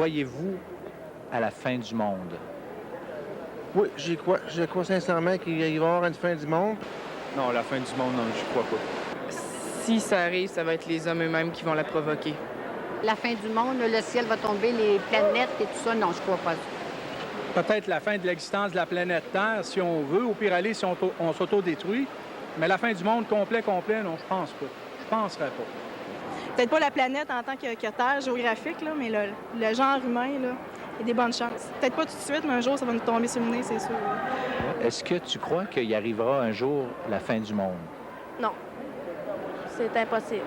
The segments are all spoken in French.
Croyez-vous à la fin du monde? Oui, j'y crois. Je crois sincèrement qu'il va y avoir une fin du monde. Non, la fin du monde, non, j'y crois pas. Si ça arrive, ça va être les hommes eux-mêmes qui vont la provoquer. La fin du monde, le ciel va tomber, les planètes et tout ça, non, je crois pas. Peut-être la fin de l'existence de la planète Terre, si on veut. Au pire aller, si on s'autodétruit. Mais la fin du monde complet, non, je pense pas. Je penserais pas. Peut-être pas la planète en tant que terre géographique, là, mais le genre humain, là, il y a des bonnes chances. Peut-être pas tout de suite, mais un jour, ça va nous tomber sur le nez, c'est sûr. Est-ce que tu crois qu'il y arrivera un jour la fin du monde? Non, c'est impossible.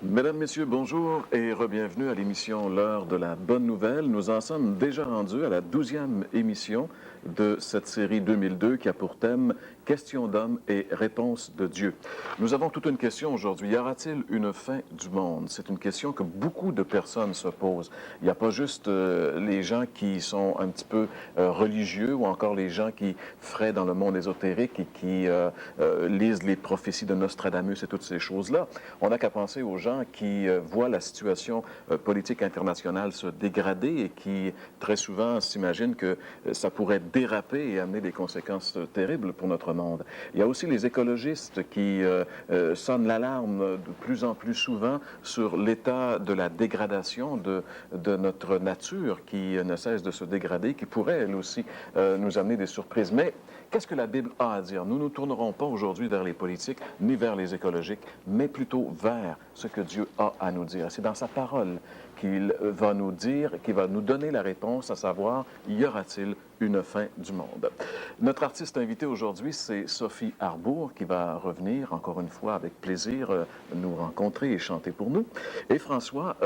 Mesdames, Messieurs, bonjour et re-bienvenue à l'émission L'heure de la bonne nouvelle. Nous en sommes déjà rendus à la 12e émission de cette série 2002 qui a pour thème « Questions d'hommes et réponses de Dieu ». Nous avons toute une question aujourd'hui. Y aura-t-il une fin du monde? C'est une question que beaucoup de personnes se posent. Il n'y a pas juste les gens qui sont un petit peu religieux ou encore les gens qui fraient dans le monde ésotérique et qui lisent les prophéties de Nostradamus et toutes ces choses-là. On n'a qu'à penser aux gens qui voient la situation politique internationale se dégrader et qui, très souvent, s'imaginent que ça pourrait déraper et amener des conséquences terribles pour notre monde. Il y a aussi les écologistes qui sonnent l'alarme de plus en plus souvent sur l'état de la dégradation de notre nature qui ne cesse de se dégrader, qui pourrait, elle aussi, nous amener des surprises. Mais qu'est-ce que la Bible a à dire? Nous ne nous tournerons pas aujourd'hui vers les politiques ni vers les écologiques, mais plutôt vers ce que Dieu a à nous dire. C'est dans sa parole qu'il va nous dire, qu'il va nous donner la réponse, à savoir, y aura-t-il une fin du monde? Notre artiste invitée aujourd'hui, c'est Sophie Arbour, qui va revenir, encore une fois, avec plaisir, nous rencontrer et chanter pour nous. Et François,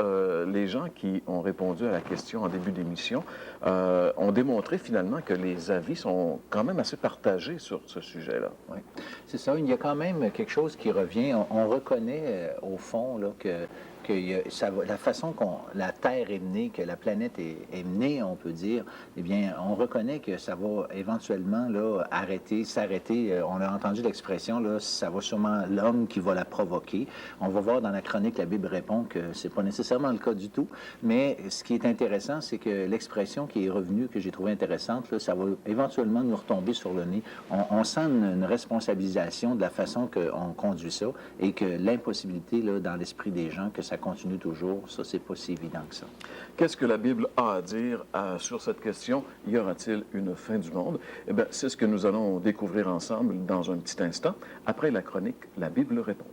les gens qui ont répondu à la question en début d'émission ont démontré finalement que les avis sont quand même assez partagés sur ce sujet-là. Oui, c'est ça. Il y a quand même quelque chose qui revient. On reconnaît, au fond, là, que la façon que la Terre est née, que la planète est née, on peut dire, eh bien, on reconnaît que ça va éventuellement là, s'arrêter. On a entendu l'expression, là, ça va sûrement l'homme qui va la provoquer. On va voir dans la chronique, la Bible répond que c'est pas nécessairement le cas du tout. Mais ce qui est intéressant, c'est que l'expression qui est revenue, que j'ai trouvée intéressante, là, ça va éventuellement nous retomber sur le nez. On sent une responsabilisation de la façon qu'on conduit ça et que l'impossibilité là, dans l'esprit des gens, que ça continue toujours, ça, c'est pas si évident que ça. Qu'est-ce que la Bible a à dire sur cette question? Y aura-t-il une fin du monde? Eh bien, c'est ce que nous allons découvrir ensemble dans un petit instant, après la chronique « La Bible répond ».